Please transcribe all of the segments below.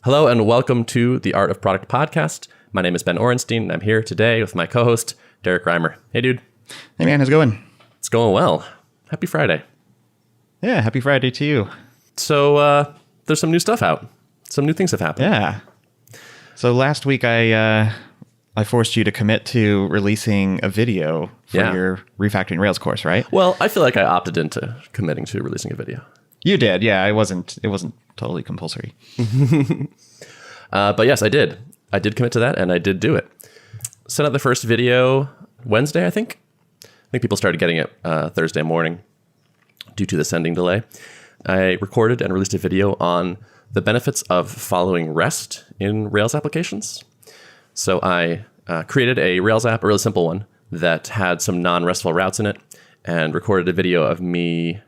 Hello and welcome to the Art of Product podcast. My name is Ben Orenstein and I'm here today with my co-host, Derek Reimer. Hey, dude. Hey, man. How's it going? It's going well. Happy Friday. Yeah, happy Friday to you. So there's some new stuff out. Some new things have happened. Yeah. So last week I forced you to commit to releasing a video for your Refactoring Rails course, right? Well, I feel like I opted into committing to releasing a video. You did. Yeah, it wasn't totally compulsory. But yes, I did. I did commit to that and I did do it. Sent out the first video Wednesday, I think. I think people started getting it Thursday morning due to the sending delay. I recorded and released a video on the benefits of following REST in Rails applications. So I created a Rails app, a really simple one, that had some non-RESTful routes in it, and recorded a video of me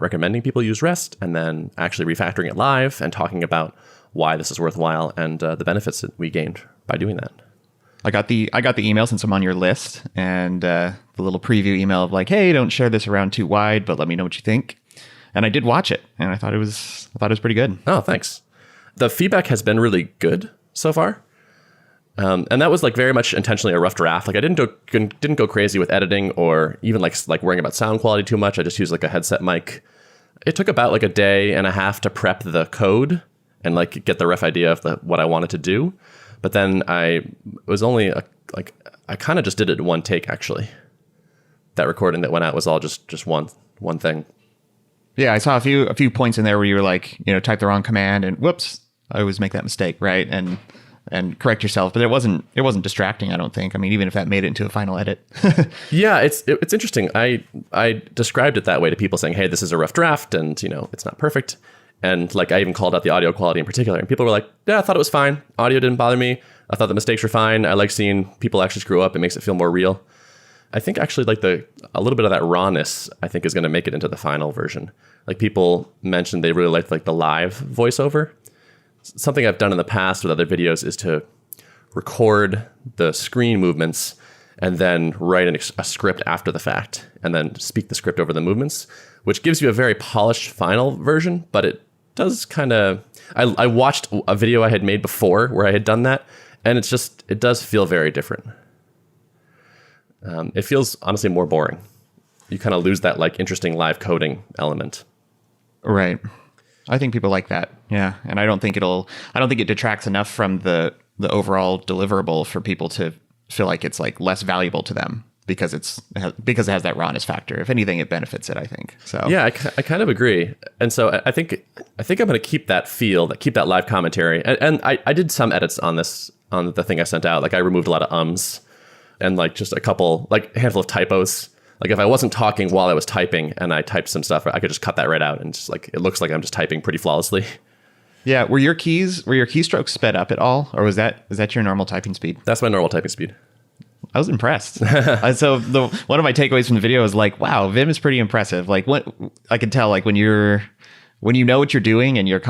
recommending people use REST and then actually refactoring it live and talking about why this is worthwhile and the benefits that we gained by doing that. I got the email since I'm on your list, and the little preview email of like, hey, don't share this around too wide, but let me know what you think. And I did watch it, and I thought it was pretty good. Oh, thanks. The feedback has been really good so far. And that was like very much intentionally a rough draft. Like I didn't go crazy with editing or even like worrying about sound quality too much. I just used like a headset mic. It took about like a day and a half to prep the code and like get the rough idea of what I wanted to do. But then I kind of just did it in one take actually. That recording that went out was all just one thing. Yeah, I saw a few points in there where you were like, type the wrong command and whoops, I always make that mistake, right? And correct yourself, but it wasn't distracting, I don't think. I mean, even if that made it into a final edit. Yeah, it's interesting. I described it that way to people saying, hey, this is a rough draft and, it's not perfect. And like I even called out the audio quality in particular. And people were like, yeah, I thought it was fine. Audio didn't bother me. I thought the mistakes were fine. I like seeing people actually screw up. It makes it feel more real. I think actually like a little bit of that rawness, I think, is going to make it into the final version. Like people mentioned they really liked like the live voiceover. Something I've done in the past with other videos is to record the screen movements and then write a script after the fact and then speak the script over the movements, which gives you a very polished final version, but it does kind of... I watched a video I had made before where I had done that, and it does feel very different. It feels honestly more boring. You kind of lose that like interesting live coding element. Right. I think people like that. Yeah. And I don't think it detracts enough from the overall deliverable for people to feel like it's like less valuable to them because it has that rawness factor. If anything, it benefits it, I think. So yeah, I kind of agree. And so I think I'm going to keep that keep that live commentary. And I did some edits on the thing I sent out. Like I removed a lot of ums and like just a handful of typos. Like if I wasn't talking while I was typing and I typed some stuff, I could just cut that right out and just like it looks like I'm just typing pretty flawlessly. Yeah, were your keystrokes sped up at all, or was that your normal typing speed? That's my normal typing speed. I was impressed. So one of my takeaways from the video is like, wow, Vim is pretty impressive. Like what I can tell, like when you know what you're doing and you're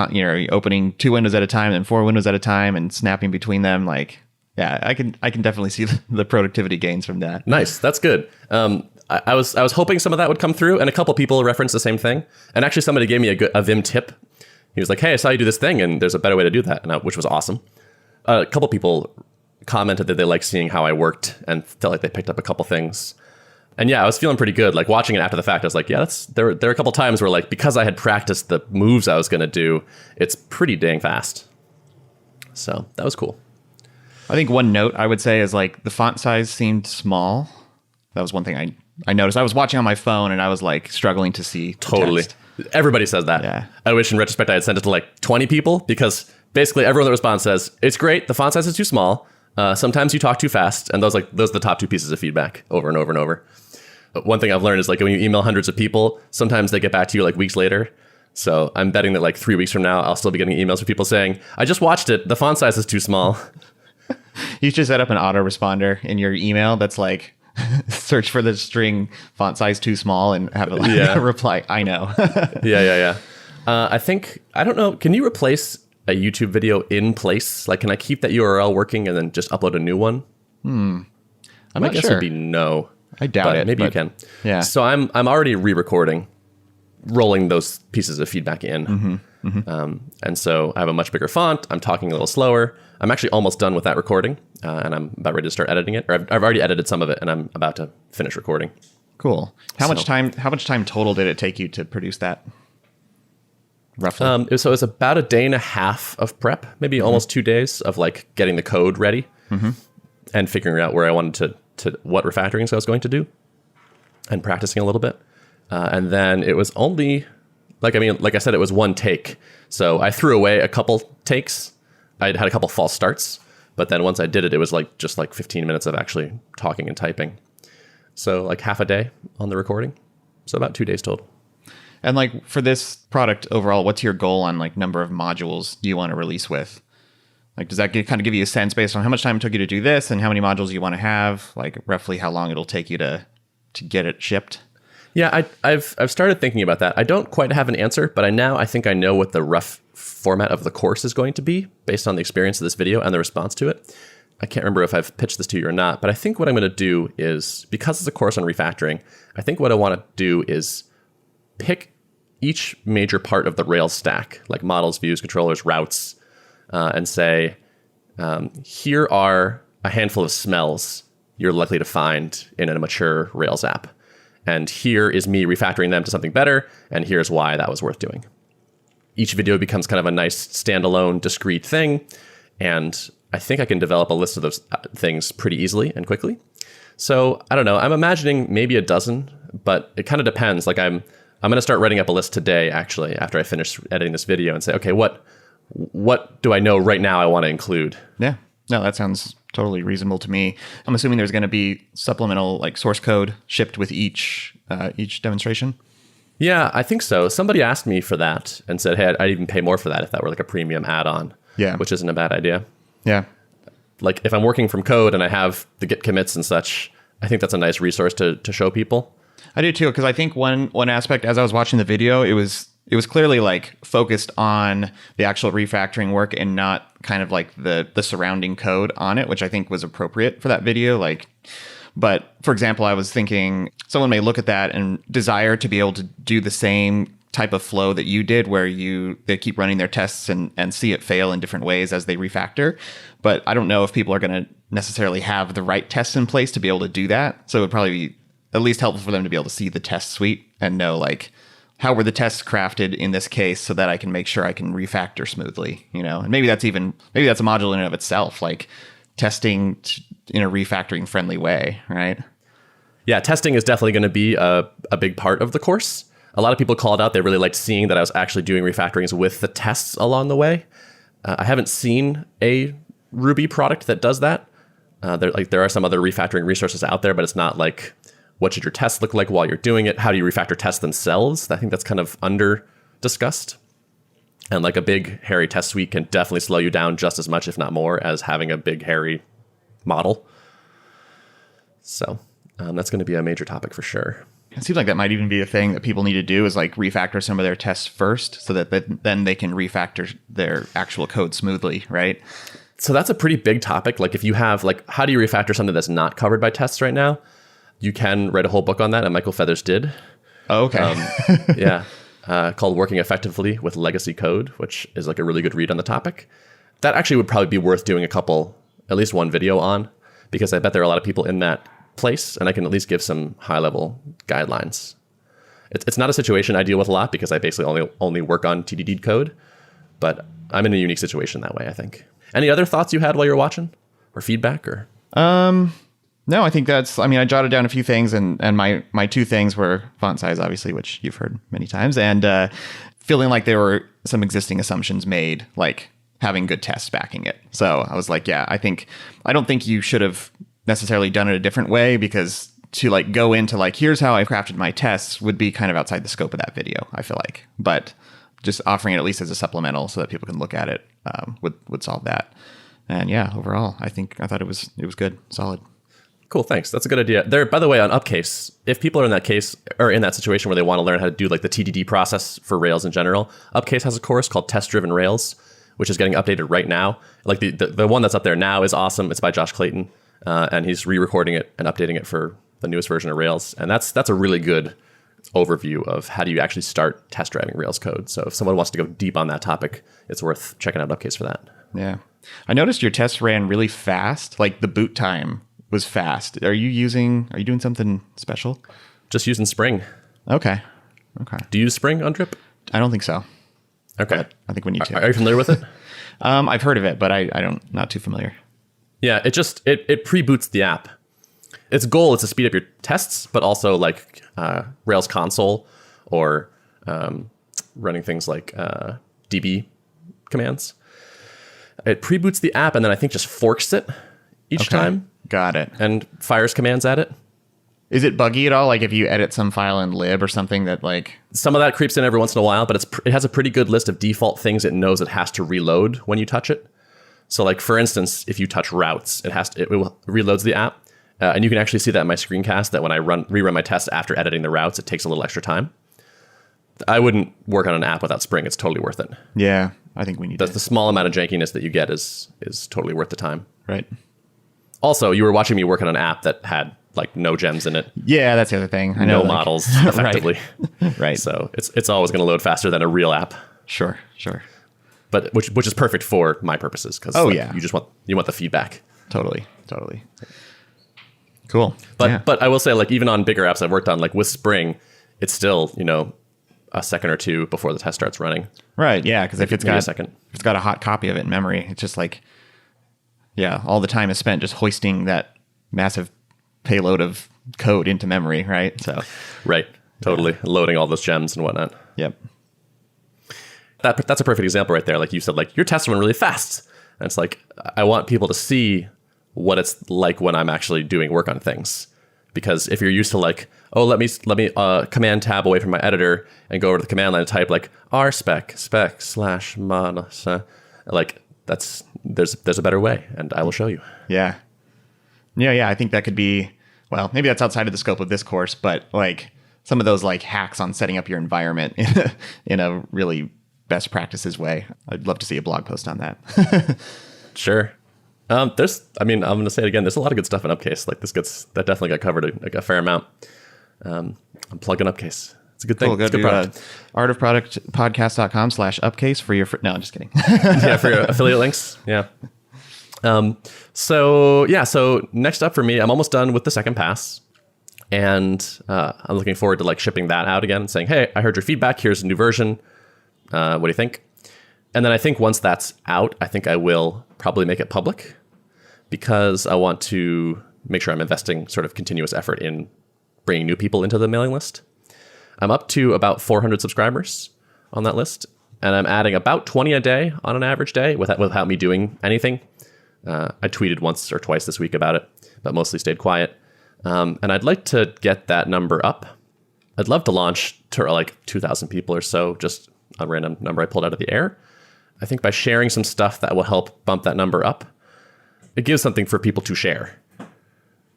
opening 2 windows at a time and 4 windows at a time and snapping between them, like yeah, I can definitely see the productivity gains from that. Nice, that's good. I was hoping some of that would come through, and a couple people referenced the same thing. And actually, somebody gave me a Vim tip. He was like, "Hey, I saw you do this thing, and there's a better way to do that," which was awesome. A couple people commented that they liked seeing how I worked and felt like they picked up a couple things. And yeah, I was feeling pretty good. Like watching it after the fact, I was like, "Yeah, there were a couple times where like because I had practiced the moves I was going to do, it's pretty dang fast." So that was cool. I think one note I would say is like the font size seemed small. That was one thing I noticed. I was watching on my phone and I was like struggling to see totally. text. Everybody says that. Yeah. I wish in retrospect I had sent it to like 20 people because basically everyone that responds says, it's great, the font size is too small. Sometimes you talk too fast. And those are the top 2 pieces of feedback over and over and over. But one thing I've learned is like when you email hundreds of people, sometimes they get back to you like weeks later. So I'm betting that like 3 weeks from now, I'll still be getting emails from people saying, I just watched it, the font size is too small. You should set up an autoresponder in your email that's like, search for the string font size too small and have a reply. I know. Yeah. I don't know. Can you replace a YouTube video in place? Like, can I keep that URL working and then just upload a new one? I'm My not guess sure. would be no. I doubt it. Maybe you can. Yeah. So I'm already re-recording, rolling those pieces of feedback in. Mm-hmm. And so I have a much bigger font. I'm talking a little slower. I'm actually almost done with that recording, and I'm about ready to start editing it. Or I've already edited some of it, and I'm about to finish recording. Cool. How much time total did it take you to produce that? Roughly. So it was about a day and a half of prep, maybe almost 2 days of like getting the code ready and figuring out where I wanted to what refactorings I was going to do and practicing a little bit. And then it was only like I said, it was one take. So I threw away a couple takes. I had a couple false starts, but then once I did it, it was like just like 15 minutes of actually talking and typing. So like half a day on the recording. So about 2 days total. And like for this product overall, what's your goal on like number of modules you want to release with? Like, does that kind of give you a sense based on how much time it took you to do this and how many modules you want to have? Like roughly how long it'll take you to get it shipped? Yeah, I've started thinking about that. I don't quite have an answer, but I think I know what the rough format of the course is going to be based on the experience of this video and the response to it. I can't remember if I've pitched this to you or not, but I think what I'm going to do is, because it's a course on refactoring, I think what I want to do is pick each major part of the Rails stack, like models, views, controllers, routes, and say, here are a handful of smells you're likely to find in a mature Rails app. And here is me refactoring them to something better, and here's why that was worth doing. Each video becomes kind of a nice standalone, discrete thing, and I think I can develop a list of those things pretty easily and quickly. So I don't know. I'm imagining maybe a dozen, but it kind of depends. Like I'm going to start writing up a list today, actually, after I finish editing this video, and say, okay, what do I know right now I want to include? Yeah. No, that sounds totally reasonable to me. I'm assuming there's going to be supplemental like source code shipped with each demonstration. Yeah, I think so. Somebody asked me for that and said, hey, I'd even pay more for that if that were like a premium add-on. Yeah. Which isn't a bad idea. Yeah. Like if I'm working from code and I have the Git commits and such, I think that's a nice resource to show people. I do too, because I think one aspect as I was watching the video, it was clearly like focused on the actual refactoring work and not kind of like the surrounding code on it, which I think was appropriate for that video. But for example, I was thinking someone may look at that and desire to be able to do the same type of flow that you did, where they keep running their tests and see it fail in different ways as they refactor. But I don't know if people are going to necessarily have the right tests in place to be able to do that. So it would probably be at least helpful for them to be able to see the test suite and know like, how were the tests crafted in this case so that I can make sure I can refactor smoothly, and maybe that's a module in and of itself, like testing in a refactoring friendly way, right? Yeah, testing is definitely going to be a big part of the course. A lot of people called out, they really liked seeing that I was actually doing refactorings with the tests along the way. I haven't seen a Ruby product that does that. There are some other refactoring resources out there, but it's not like, what should your tests look like while you're doing it? How do you refactor tests themselves? I think that's kind of under discussed. And like a big hairy test suite can definitely slow you down just as much, if not more, as having a big hairy model. So that's going to be a major topic for sure. It seems like that might even be a thing that people need to do, is like refactor some of their tests first so that then they can refactor their actual code smoothly, right? So that's a pretty big topic. Like if you have like, how do you refactor something that's not covered by tests right now? You can write a whole book on that, and Michael Feathers did. Oh, okay. Yeah. Called Working Effectively with Legacy Code, which is like a really good read on the topic. That actually would probably be worth doing at least one video on, because I bet there are a lot of people in that place, and I can at least give some high-level guidelines. It's not a situation I deal with a lot because I basically only work on TDD code, but I'm in a unique situation that way, I think. Any other thoughts you had while you were watching, or feedback, or? No, I think I jotted down a few things, and my two things were font size, obviously, which you've heard many times, and feeling like there were some existing assumptions made, like having good tests backing it. So I was like, yeah, I don't think you should have necessarily done it a different way, because to like go into like, here's how I crafted my tests would be kind of outside the scope of that video, I feel like. But just offering it at least as a supplemental so that people can look at it would solve that. And yeah, overall, I thought it was good, solid. Cool, thanks. That's a good idea. There, by the way, on Upcase, if people are in that case or in that situation where they want to learn how to do like the TDD process for Rails in general, Upcase has a course called Test-Driven Rails, which is getting updated right now. Like the one that's up there now is awesome. It's by Josh Clayton, and he's re-recording it and updating it for the newest version of Rails. And that's a really good overview of how do you actually start test driving Rails code. So if someone wants to go deep on that topic, it's worth checking out Upcase for that. Yeah. I noticed your tests ran really fast. Like the boot time was fast. Are you doing something special? Just using Spring. Okay. Do you use Spring on Drip? I don't think so. Okay. But I think we need to. Are you familiar with it? I've heard of it, but not too familiar. Yeah, it pre-boots the app. Its goal is to speed up your tests, but also like Rails console or running things like DB commands. It pre-boots the app and then I think just forks it each time. Got it. And fires commands at it. Is it buggy at all? Like if you edit some file in lib or something that like... Some of that creeps in every once in a while, but it has a pretty good list of default things it knows it has to reload when you touch it. So like for instance, if you touch routes, it reloads the app. And you can actually see that in my screencast that when I rerun my test after editing the routes, it takes a little extra time. I wouldn't work on an app without Spring. It's totally worth it. Yeah, I think we need the small amount of jankiness that you get is totally worth the time. Right. Also, you were watching me work on an app that had like no gems in it. Yeah, that's the other thing. I know, no models, effectively. Right. So it's always going to load faster than a real app. Sure. But which is perfect for my purposes because you just want the feedback. Totally. Cool. But I will say, like, even on bigger apps I've worked on, like with Spring, it's still, a second or two before the test starts running. Right. Yeah. Because if it's got a hot copy of it in memory, it's just like, all the time is spent just hoisting that massive payload of code into memory. Right. So. Right. Totally. Loading all those gems and whatnot. Yep. That's a perfect example right there. Like you said, like your tests run really fast. And it's like, I want people to see what it's like when I'm actually doing work on things. Because if you're used to like, oh, let me command tab away from my editor and go over to the command line and type like /spec/mod, like there's a better way, and I will show you. Yeah. I think that could be, well, maybe that's outside of the scope of this course, but like some of those like hacks on setting up your environment in a really best practices way. I'd love to see a blog post on that. Sure. I'm going to say it again. There's a lot of good stuff in Upcase. Like that definitely got covered a fair amount. I'm plugging Upcase. It's a good thing. Cool. Go it's a good to artofproductpodcast.com/upcase for your... No, I'm just kidding. Yeah, for your affiliate links. Yeah. So next up for me, I'm almost done with the second pass. And I'm looking forward to like shipping that out again and saying, hey, I heard your feedback. Here's a new version. What do you think? And then I think once that's out, I think I will probably make it public because I want to make sure I'm investing sort of continuous effort in bringing new people into the mailing list. I'm up to about 400 subscribers on that list, and I'm adding about 20 a day on an average day without me doing anything. I tweeted once or twice this week about it, but mostly stayed quiet. And I'd like to get that number up. I'd love to launch to like 2,000 people or so, just a random number I pulled out of the air. I think by sharing some stuff that will help bump that number up, it gives something for people to share.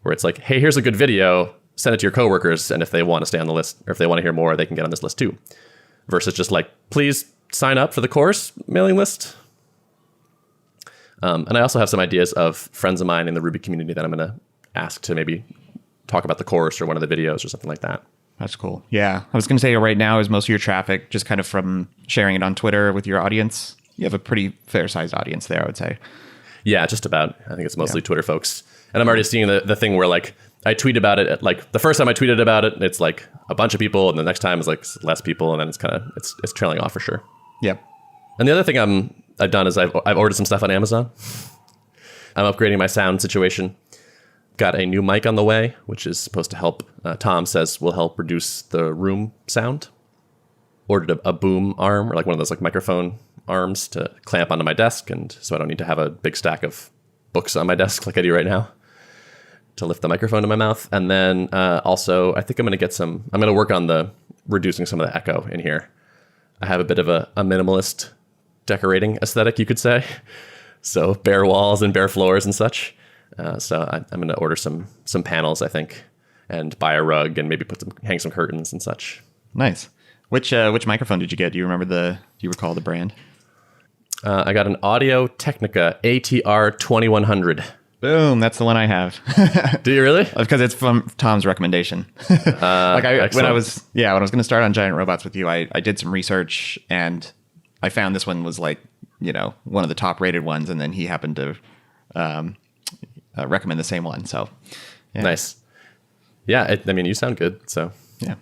Where it's like, hey, here's a good video, send it to your coworkers, and if they want to stay on the list, or if they want to hear more, they can get on this list too. Versus just like, please sign up for the course mailing list. And I also have some ideas of friends of mine in the Ruby community that I'm going to ask to maybe talk about the course or one of the videos or something like that. That's cool. Yeah. I was going to say right now is most of your traffic just kind of from sharing it on Twitter with your audience. You have a pretty fair-sized audience there, I would say. Yeah, just about. I think it's mostly Twitter folks. And I'm already seeing the thing where like I tweet about it, like the first time I tweeted about it, it's like a bunch of people, and the next time is like less people, and then it's kind of it's trailing off for sure. Yep. And the other thing I've done is I've ordered some stuff on Amazon. I'm upgrading my sound situation. Got a new mic on the way, which is supposed to help. Tom says will help reduce the room sound. Ordered a boom arm, or like one of those like microphone arms to clamp onto my desk, and so I don't need to have a big stack of books on my desk like I do right now to lift the microphone to my mouth. And then also, I think I'm going to work on reducing some of the echo in here. I have a bit of a minimalist decorating aesthetic, you could say. So bare walls and bare floors and such. So I'm going to order some panels, I think, and buy a rug and maybe hang some curtains and such. Nice. Which microphone did you get? Do you recall the brand? I got an Audio Technica ATR 2100. Boom, that's the one I have. Do you really? Because it's from Tom's recommendation. When I was going to start on giant robots with you, I did some research and I found this one was like, one of the top rated ones, and then he happened to recommend the same one. So yeah. Nice. Yeah, you sound good. So yeah.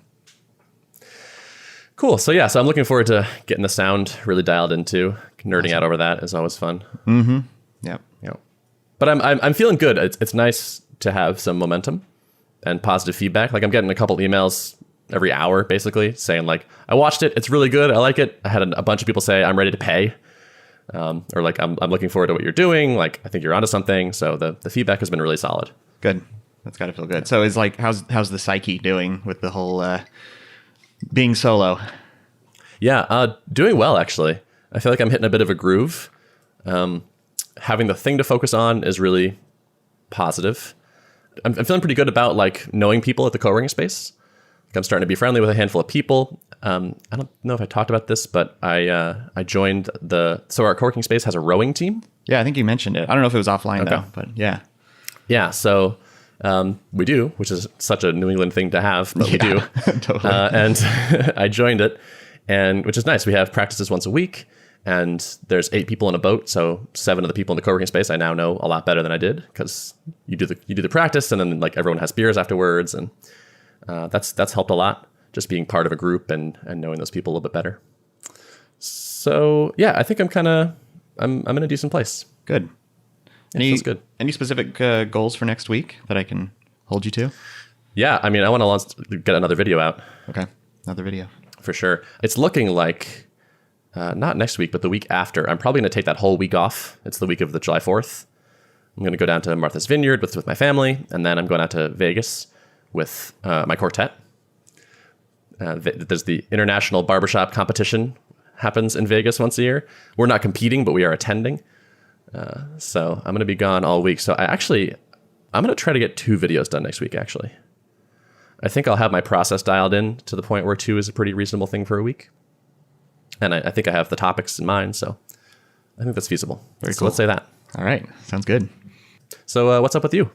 Cool. So yeah, so I'm looking forward to getting the sound really dialed into. Nerding out over that is always fun. Mm-hmm. Yep. But I'm feeling good. It's nice to have some momentum and positive feedback. Like I'm getting a couple emails every hour, basically saying like, I watched it. It's really good. I like it. I had a bunch of people say I'm ready to pay, or like I'm looking forward to what you're doing. Like I think you're onto something. So the feedback has been really solid. Good. That's got to feel good. So is like how's the psyche doing with the whole being solo? Yeah, doing well actually. I feel like I'm hitting a bit of a groove. Having the thing to focus on is really positive. I'm feeling pretty good about like knowing people at the co-working space. Like, I'm starting to be friendly with a handful of people. I don't know if I talked about this, but I joined so our co-working space has a rowing team. Yeah, I think you mentioned it. I don't know if it was offline though, but yeah. Yeah, so we do, which is such a New England thing to have, but we do. Totally. And I joined it, and which is nice. We have practices once a week. And there's 8 people in a boat, so 7 of the people in the co-working space I now know a lot better than I did, because you do the practice, and then like everyone has beers afterwards, and that's helped a lot. Just being part of a group and knowing those people a little bit better. So yeah, I think I'm in a decent place. Good. Feels good. Any specific goals for next week that I can hold you to? Yeah, I want to get another video out. Okay, another video for sure. It's looking like. Not next week, but the week after. I'm probably going to take that whole week off. It's the week of the July 4th. I'm going to go down to Martha's Vineyard with my family, and then I'm going out to Vegas with my quartet. There's the International Barbershop Competition happens in Vegas once a year. We're not competing, but we are attending. So I'm going to be gone all week. So I'm going to try to get 2 videos done next week, actually. I think I'll have my process dialed in to the point where 2 is a pretty reasonable thing for a week. And I think I have the topics in mind, so I think that's feasible. Very so cool. Let's say that. All right. Sounds good. So what's up with you?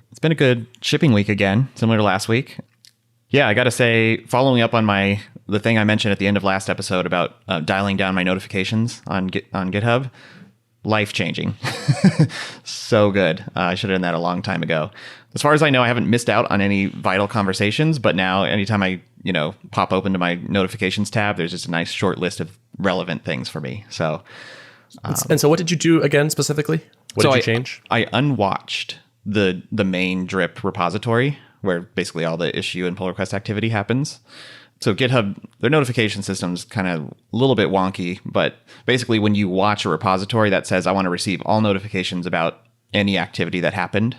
It's been a good shipping week again, similar to last week. Yeah, I got to say, following up on the thing I mentioned at the end of last episode about dialing down my notifications on GitHub, life-changing. So good. I should have done that a long time ago. As far as I know, I haven't missed out on any vital conversations, but now anytime I pop open to my notifications tab, there's just a nice short list of relevant things for me. So, and so what did you do again specifically? What did you change? I unwatched the main drip repository where basically all the issue and pull request activity happens. So GitHub, their notification system's kind of a little bit wonky, but basically when you watch a repository that says, I want to receive all notifications about any activity that happened.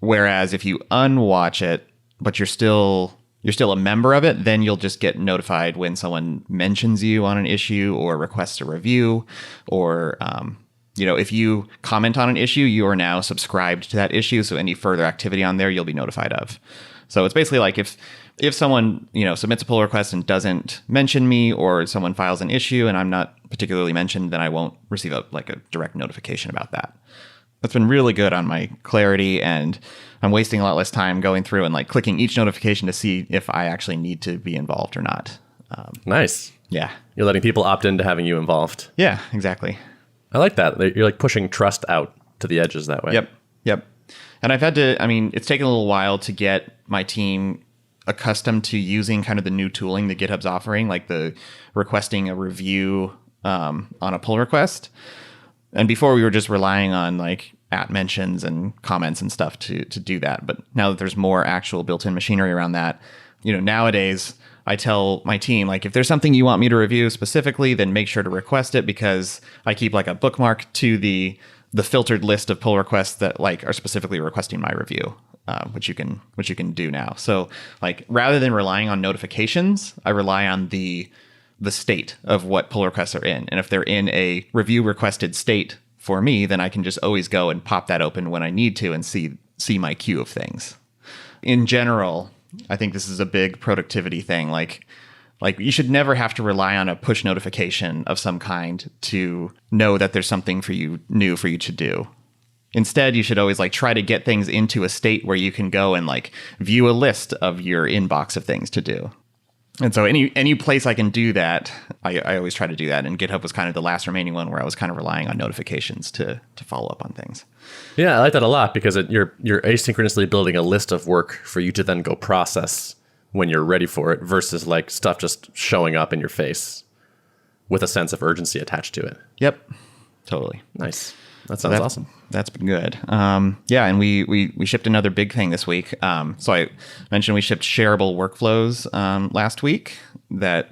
Whereas if you unwatch it, but you're still a member of it, then you'll just get notified when someone mentions you on an issue or requests a review, or if you comment on an issue, you are now subscribed to that issue. So any further activity on there, you'll be notified of. So it's basically like if someone submits a pull request and doesn't mention me, or someone files an issue and I'm not particularly mentioned, then I won't receive a direct notification about that. That's been really good on my clarity, and I'm wasting a lot less time going through and clicking each notification to see if I actually need to be involved or not. Nice. Yeah. You're letting people opt into having you involved. Yeah, exactly. I like that. You're pushing trust out to the edges that way. Yep. And I've had to, it's taken a little while to get my team accustomed to using kind of the new tooling that GitHub's offering, like the requesting a review on a pull request. And before we were just relying on at mentions and comments and stuff to do that. But now that there's more actual built-in machinery around that, nowadays I tell my team, if there's something you want me to review specifically, then make sure to request it, because I keep a bookmark to the filtered list of pull requests that are specifically requesting my review, which you can do now. So rather than relying on notifications, I rely on the state of what pull requests are in. And if they're in a review requested state for me, then I can just always go and pop that open when I need to and see my queue of things. In general, I think this is a big productivity thing. You should never have to rely on a push notification of some kind to know that there's something new for you to do. Instead, you should always like try to get things into a state where you can go and like view a list of your inbox of things to do. And so any place I can do that, I always try to do that. And GitHub was kind of the last remaining one where I was kind of relying on notifications to follow up on things. Yeah, I like that a lot because you're asynchronously building a list of work for you to then go process when you're ready for it versus like stuff just showing up in your face with a sense of urgency attached to it. Yep, totally. Nice. That sounds awesome. That's been good. Yeah, and we shipped another big thing this week. So I mentioned we shipped shareable workflows last week that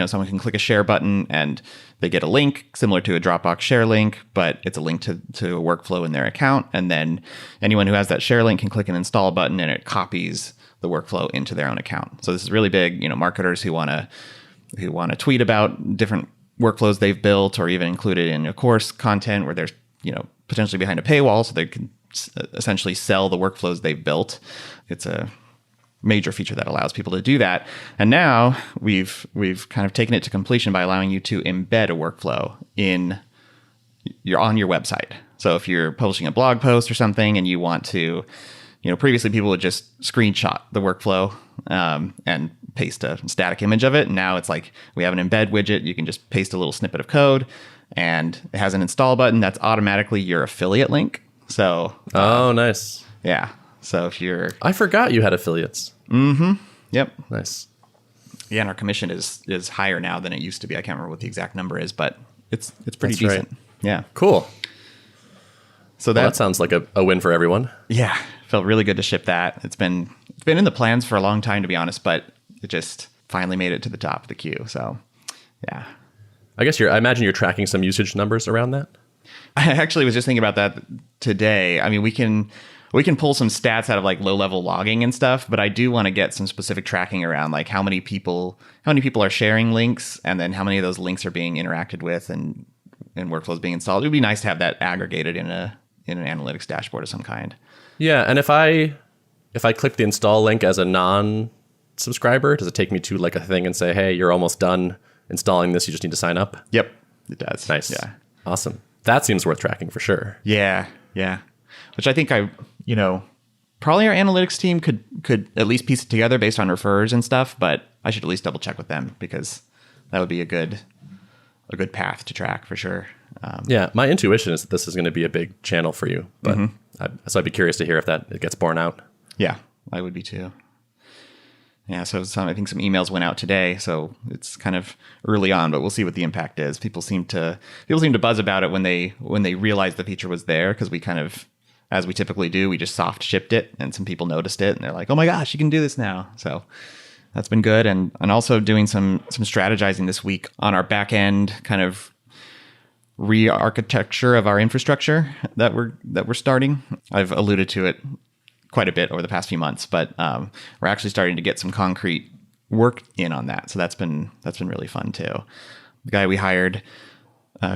someone can click a share button and they get a link similar to a Dropbox share link, but it's a link to a workflow in their account. And then anyone who has that share link can click an install button and it copies the workflow into their own account. So this is really big. Marketers who want to tweet about different workflows they've built or even include it in a course content where there's potentially behind a paywall so they can essentially sell the workflows they've built. It's a major feature that allows people to do that. And now we've kind of taken it to completion by allowing you to embed a workflow on your website. So if you're publishing a blog post or something and you want to, previously people would just screenshot the workflow and paste a static image of it. And now it's like we have an embed widget. You can just paste a little snippet of code and it has an install button that's automatically your affiliate link. So nice. Yeah. So if I forgot you had affiliates. Mm-hmm. Yep. Nice. Yeah, and our commission is higher now than it used to be. I can't remember what the exact number is, but it's pretty That's decent. Right. Yeah. Cool. So that sounds like a win for everyone. Yeah. Felt really good to ship that. It's been in the plans for a long time, to be honest, but it just finally made it to the top of the queue. So yeah. I guess I imagine you're tracking some usage numbers around that. I actually was just thinking about that today. I mean, we can pull some stats out of like low level logging and stuff, but I do want to get some specific tracking around like how many people are sharing links and then how many of those links are being interacted with and workflows being installed. It would be nice to have that aggregated in an analytics dashboard of some kind. Yeah, and if I click the install link as a non-subscriber, does it take me to like a thing and say, "Hey, you're almost done installing this, you just need to sign up"? Yep, it does. Nice. Yeah. Awesome. That seems worth tracking for sure. Yeah. Which I think probably our analytics team could at least piece it together based on referrers and stuff, but I should at least double check with them because that would be a good path to track for sure. Yeah, my intuition is that this is going to be a big channel for you, but so I'd be curious to hear if it gets borne out. Yeah, I would be too. Yeah, so I think some emails went out today, so it's kind of early on, but we'll see what the impact is. People seem to buzz about it when they realized the feature was there, because we kind of, as we typically do, we just soft shipped it, and some people noticed it, and they're like, "Oh my gosh, you can do this now!" So that's been good, and also doing some strategizing this week on our back end kind of re-architecture of our infrastructure that we're starting. I've alluded to it quite a bit over the past few months, but we're actually starting to get some concrete work in on that. So that's been really fun too. The guy we hired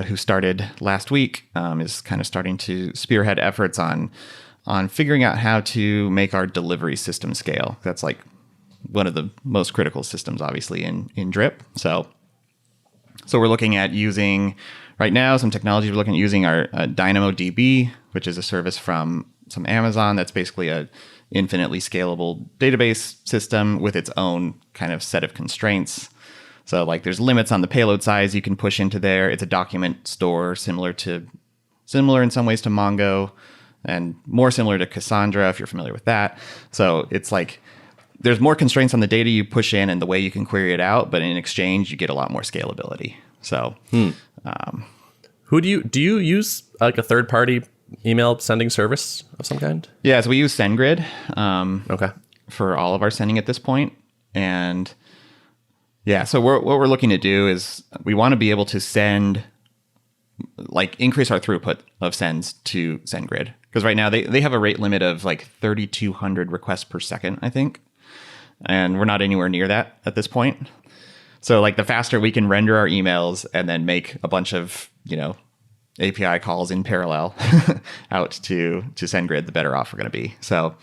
who started last week is kind of starting to spearhead efforts on figuring out how to make our delivery system scale. That's like one of the most critical systems, obviously, in Drip. So we're looking at using right now some technology. We're looking at using our DynamoDB, which is a service from Amazon that's basically a infinitely scalable database system with its own kind of set of constraints. So like there's limits on the payload size you can push into there. It's a document store similar in some ways to Mongo and more similar to Cassandra, if you're familiar with that. So it's like there's more constraints on the data you push in and the way you can query it out, but in exchange you get a lot more scalability. So who do you use like a third party email sending service of some kind? Yeah, so we use SendGrid okay, for all of our sending at this point. And yeah, so what we're looking to do is we want to be able to increase our throughput of sends to SendGrid. Because right now they have a rate limit of like 3,200 requests per second, I think. And we're not anywhere near that at this point. So like the faster we can render our emails and then make a bunch of, API calls in parallel out to SendGrid, the better off we're going to be. So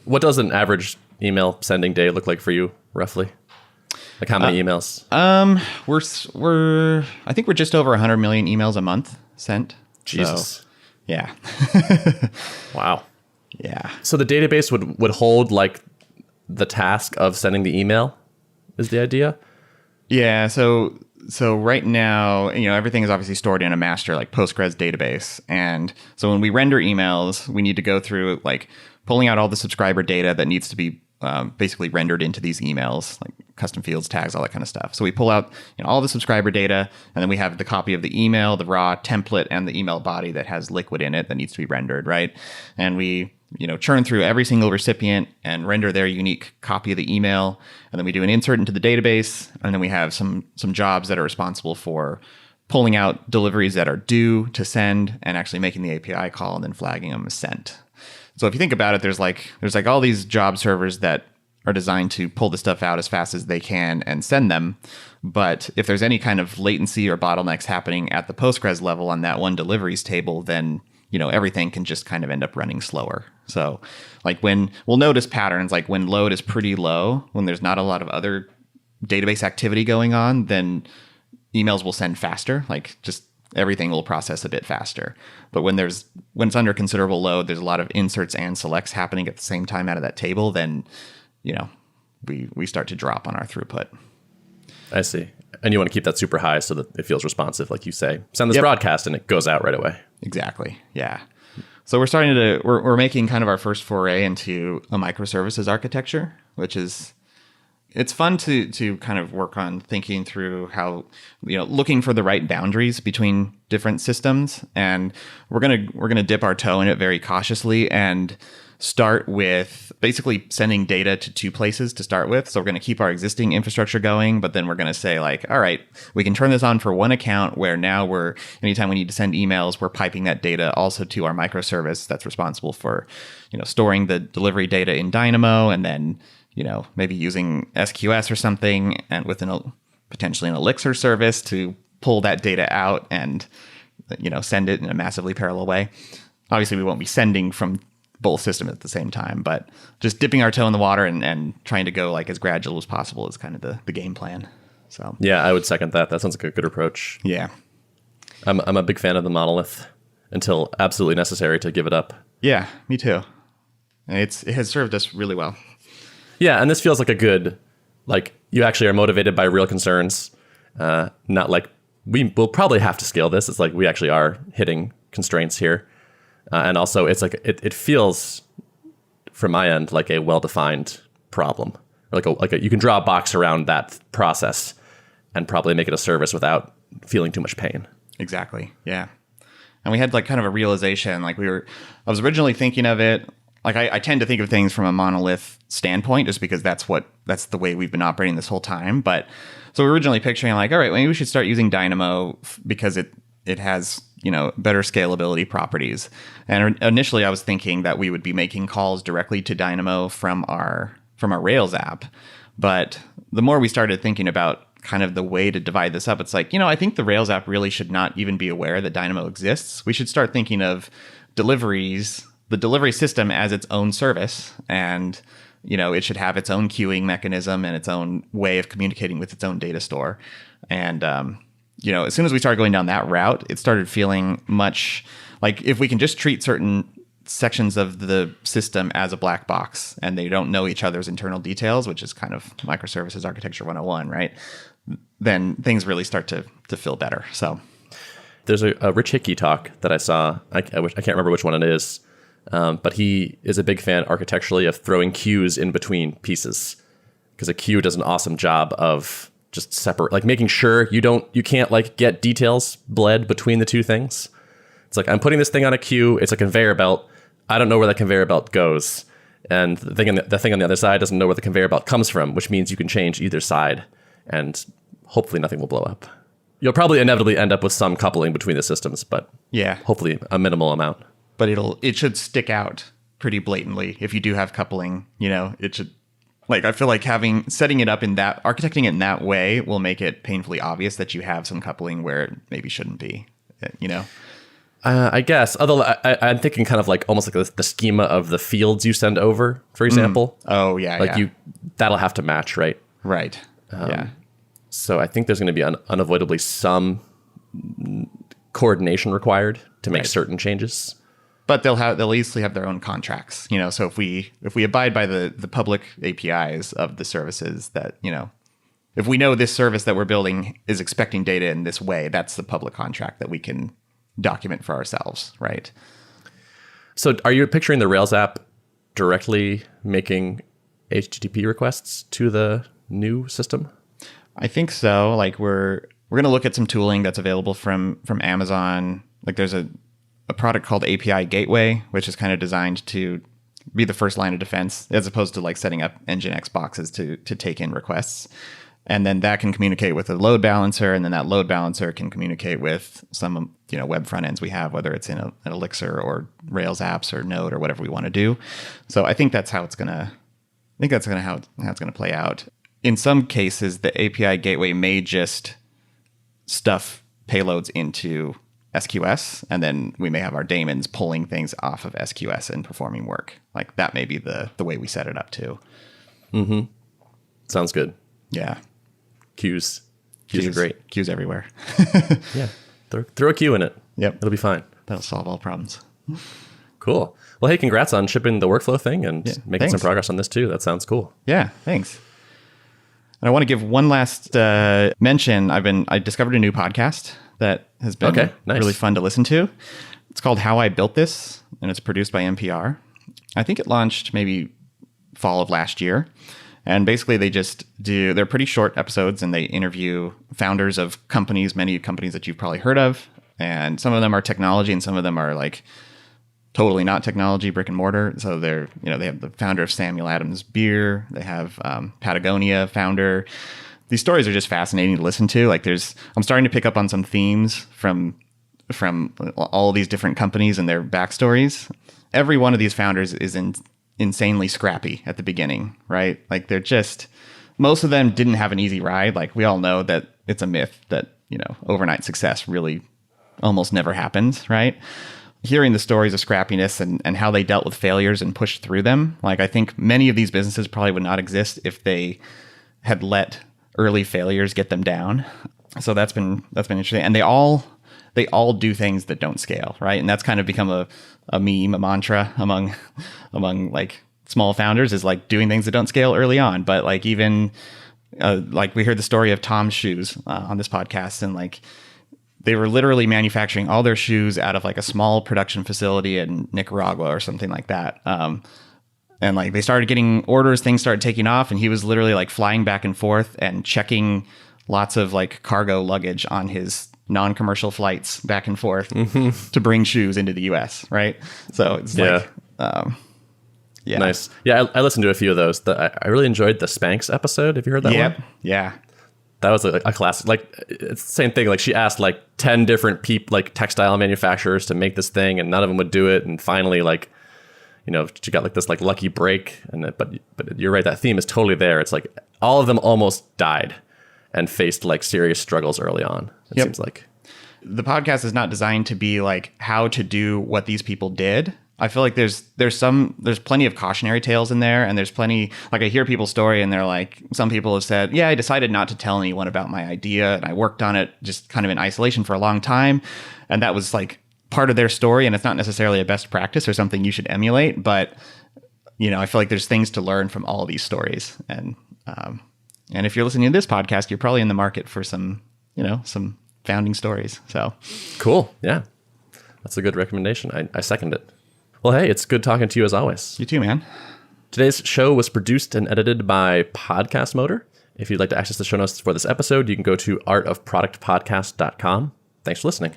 what does an average email sending day look like for you, roughly? Like how many emails? I think we're just over 100 million emails a month sent. Jesus. So, Yeah. Wow. Yeah. So the database would hold like the task of sending the email is the idea? Yeah. So right now, everything is obviously stored in a master like Postgres database. And so when we render emails, we need to go through like pulling out all the subscriber data that needs to be basically rendered into these emails, like custom fields, tags, all that kind of stuff. So we pull out all the subscriber data, and then we have the copy of the email, the raw template, and the email body that has liquid in it that needs to be rendered, right? And we churn through every single recipient and render their unique copy of the email, and then we do an insert into the database, and then we have some jobs that are responsible for pulling out deliveries that are due to send and actually making the API call and then flagging them as sent. So if you think about it, there's like all these job servers that are designed to pull the stuff out as fast as they can and send them. But if there's any kind of latency or bottlenecks happening at the Postgres level on that one deliveries table, then everything can just kind of end up running slower. So like when we'll notice patterns, like when load is pretty low, when there's not a lot of other database activity going on, then emails will send faster, like just everything will process a bit faster. But when it's under considerable load, there's a lot of inserts and selects happening at the same time out of that table, then we start to drop on our throughput. I see. And you want to keep that super high so that it feels responsive, like you say. Send this broadcast and it goes out right away. Exactly. Yeah. So we're making kind of our first foray into a microservices architecture, which is it's fun to kind of work on thinking through how, looking for the right boundaries between different systems. And we're gonna dip our toe in it very cautiously and start with basically sending data to two places to start with. So we're going to keep our existing infrastructure going, but then we're going to say like, all right, we can turn this on for one account where now anytime we need to send emails, we're piping that data also to our microservice that's responsible for, storing the delivery data in Dynamo, and then, maybe using SQS or something, and with potentially an Elixir service to pull that data out and, send it in a massively parallel way. Obviously, we won't be sending from both systems at the same time, but just dipping our toe in the water and trying to go like as gradual as possible is kind of the game plan. So yeah, I would second that. That sounds like a good approach. Yeah. I'm a big fan of the monolith until absolutely necessary to give it up. Yeah, me too. And it has served us really well. Yeah, and this feels like a good, like you actually are motivated by real concerns, not like we'll probably have to scale this. It's like we actually are hitting constraints here. And also, it's like it feels, from my end, like a well-defined problem. Like you can draw a box around that process and probably make it a service without feeling too much pain. Exactly. Yeah. And we had like kind of a realization. Like I was originally thinking of it. Like I tend to think of things from a monolith standpoint, just because that's the way we've been operating this whole time. But so we're originally picturing like, all right, maybe we should start using Dynamo because it has better scalability properties. And initially I was thinking that we would be making calls directly to Dynamo from our Rails app. But the more we started thinking about kind of the way to divide this up, it's like, I think the Rails app really should not even be aware that Dynamo exists. We should start thinking of the delivery system as its own service. And, it should have its own queuing mechanism and its own way of communicating with its own data store. And, as soon as we started going down that route, it started feeling much like if we can just treat certain sections of the system as a black box and they don't know each other's internal details, which is kind of microservices architecture 101, right? Then things really start to feel better. So there's a Rich Hickey talk that I saw. I can't remember which one it is, but he is a big fan architecturally of throwing queues in between pieces, because a queue does an awesome job of just separate, like making sure you can't like get details bled between the two things. It's like I'm putting this thing on a queue. It's a conveyor belt. I don't know where that conveyor belt goes, and the thing on the other side doesn't know where the conveyor belt comes from, which means you can change either side, and hopefully nothing will blow up. You'll probably inevitably end up with some coupling between the systems, but yeah, hopefully a minimal amount. But it should stick out pretty blatantly if you do have coupling. It should. Like, I feel like architecting it in that way will make it painfully obvious that you have some coupling where it maybe shouldn't be, I guess. Although I'm thinking kind of like almost like the schema of the fields you send over, for example. Oh, yeah. Like that'll have to match, right? Right. Yeah. So I think there's going to be unavoidably some coordination required to make Right. certain changes. But they'll easily have their own contracts, so if we abide by the public APIs of the services that, if we know this service that we're building is expecting data in this way, that's the public contract that we can document for ourselves, right? So are you picturing the Rails app directly making HTTP requests to the new system? I think so. Like we're going to look at some tooling that's available from Amazon. Like there's a product called API Gateway, which is kind of designed to be the first line of defense as opposed to like setting up Nginx boxes to take in requests. And then that can communicate with a load balancer, and then that load balancer can communicate with some web front ends we have, whether it's in an Elixir or Rails apps or Node or whatever we want to do. So I think that's how it's gonna. how it's gonna play out. In some cases, the API gateway may just stuff payloads into SQS, and then we may have our daemons pulling things off of SQS and performing work. Like that may be the way we set it up too. Mm-hmm. Sounds good. Yeah. Queues are great. Queues everywhere. Yeah. Throw a queue in it. Yep. It'll be fine. That'll solve all problems. Cool. Well, hey, congrats on shipping the workflow thing and making some progress on this too. That sounds cool. Yeah, thanks. And I want to give one last mention. I discovered a new podcast that has been nice. really fun to listen to. It's called How I Built This, and it's produced by NPR. I think it launched maybe fall of last year. And basically they're pretty short episodes, and they interview founders of companies, many companies that you've probably heard of. And some of them are technology and some of them are like totally not technology, brick and mortar. So they have the founder of Samuel Adams Beer. They have Patagonia founder. These stories are just fascinating to listen to. Like I'm starting to pick up on some themes from all these different companies and their backstories. Every one of these founders is insanely scrappy at the beginning, right? Like most of them didn't have an easy ride. Like we all know that it's a myth that, overnight success really almost never happens, right? Hearing the stories of scrappiness and how they dealt with failures and pushed through them. Like I think many of these businesses probably would not exist if they had let early failures get them down. So that's been interesting. And they all do things that don't scale, right? And that's kind of become a meme, a mantra among like small founders is like doing things that don't scale early on. But like even like we heard the story of Tom's shoes on this podcast, and like they were literally manufacturing all their shoes out of like a small production facility in Nicaragua or something like that. And like they started getting orders, things started taking off, and he was literally like flying back and forth and checking lots of like cargo luggage on his non-commercial flights back and forth to bring shoes into the US, right? So it's like, nice. Yeah, I listened to a few of those. I really enjoyed the Spanx episode. Have you heard that one? Yeah. That was a classic. Like it's the same thing. Like she asked like 10 different people, like textile manufacturers, to make this thing, and none of them would do it. And finally, like, she got like this like lucky break. But you're right. That theme is totally there. It's like all of them almost died and faced like serious struggles early on. It seems like the podcast is not designed to be like how to do what these people did. I feel like there's plenty of cautionary tales in there, and there's plenty, like I hear people's story and they're like, some people have said, yeah, I decided not to tell anyone about my idea and I worked on it just kind of in isolation for a long time. And that was like part of their story, and it's not necessarily a best practice or something you should emulate, but I feel like there's things to learn from all of these stories. And if you're listening to this podcast, you're probably in the market for some founding stories. So cool. Yeah. That's a good recommendation. I second it. Well, hey, it's good talking to you as always. You too, man. Today's show was produced and edited by Podcast Motor. If you'd like to access the show notes for this episode, you can go to artofproductpodcast.com. Thanks for listening.